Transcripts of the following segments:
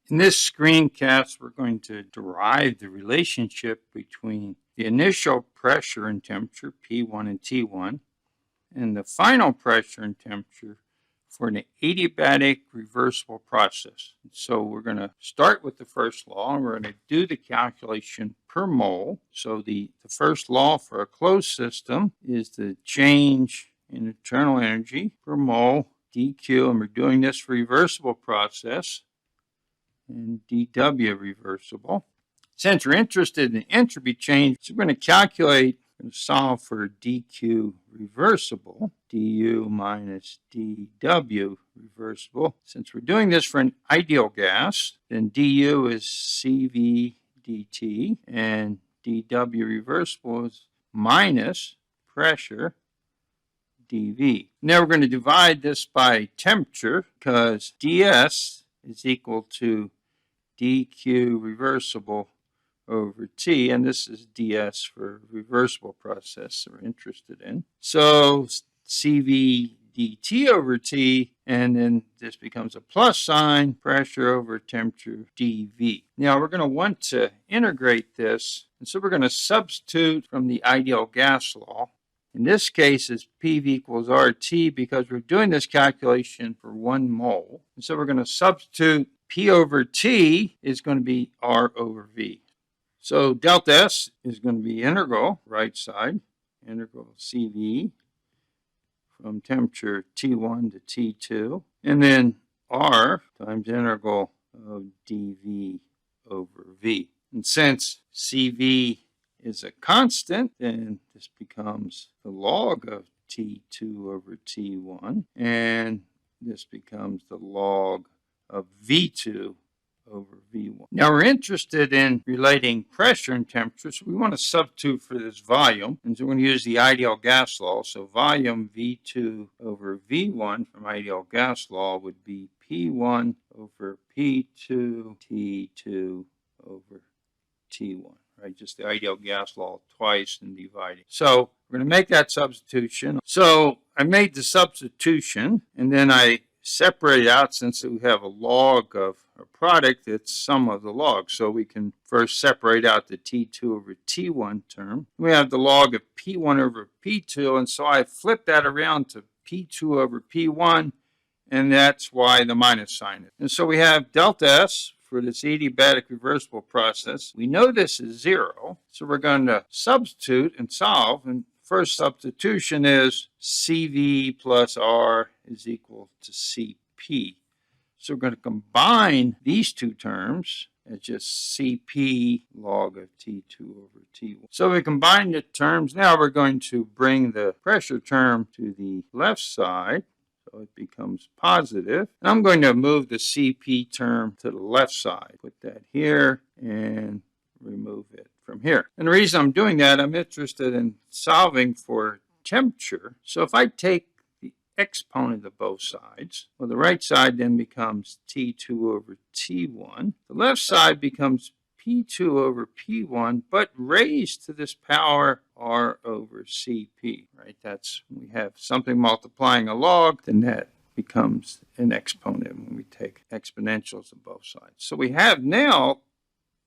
In this screencast, we're going to derive the relationship between the initial pressure and temperature, P1 and T1, and the final pressure and temperature for an adiabatic reversible process. So we're going to start with the first law, and we're going to do the calculation per mole. So the first law for a closed system is the change in internal energy per mole, dQ, and we're doing this for reversible process, and dW reversible. Since we're interested in entropy change, so we're going to solve for dQ reversible, du minus dW reversible. Since we're doing this for an ideal gas, then du is CV dt, and dW reversible is minus pressure dV. Now we're going to divide this by temperature, because ds is equal to dQ reversible over T, and this is ds for reversible process we're interested in. So CV dt over T, and then this becomes a plus sign, pressure over temperature dV. Now we're going to want to integrate this, and so we're going to substitute from the ideal gas law. In this case, it's PV equals RT because we're doing this calculation for 1 mole. And so we're going to substitute P over T is going to be R over V. So delta S is going to be integral, right side, integral CV from temperature T1 to T2. And then R times integral of dV over V. And since CV is a constant, then this becomes the log of T2 over T1, and this becomes the log of V2 over V1. Now we're interested in relating pressure and temperature, so we want to substitute for this volume, and so we're going to use the ideal gas law. So volume V2 over V1 from ideal gas law would be P1 over P2 T2 over T1. Right, just the ideal gas law twice and dividing. So we're going to make that substitution. So I made the substitution, and then I separate out, since we have a log of a product, it's sum of the logs. So we can first separate out the T2 over T1 term. We have the log of P1 over P2, and so I flip that around to P2 over P1, and that's why the minus sign is. And so we have delta S for this adiabatic reversible process. We know this is 0, so we're going to substitute and solve. And first substitution is CV plus R is equal to CP. So we're going to combine these two terms as just CP log of T2 over T1. So we combine the terms. Now we're going to bring the pressure term to the left side. So it becomes positive. And I'm going to move the CP term to the left side. Put that here and remove it from here. And the reason I'm doing that, I'm interested in solving for temperature. So if I take the exponent of both sides, well, the right side then becomes T2 over T1. The left side becomes P2 over P1, but raised to this power R over CP, right? That's when we have something multiplying a log, then that becomes an exponent when we take exponentials of both sides. So we have now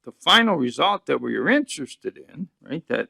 the final result that we are interested in, right? That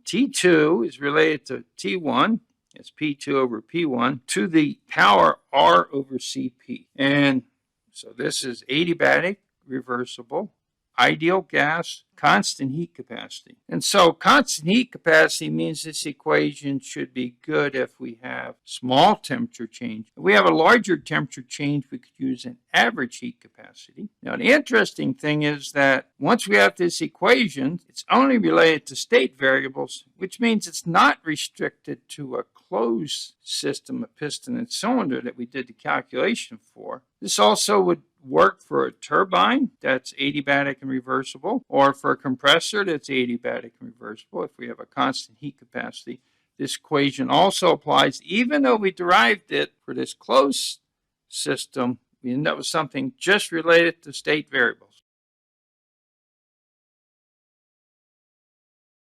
T2 is related to T1, it's P2 over P1, to the power R over CP. And so this is adiabatic, reversible, ideal gas, constant heat capacity. And so constant heat capacity means this equation should be good if we have small temperature change. If we have a larger temperature change, we could use an average heat capacity. Now, the interesting thing is that once we have this equation, it's only related to state variables, which means it's not restricted to a closed system, a piston and cylinder that we did the calculation for. This also would work for a turbine that's adiabatic and reversible, or for a compressor that's adiabatic and reversible if we have a constant heat capacity. This equation also applies, even though we derived it for this closed system, we end up with something just related to state variables.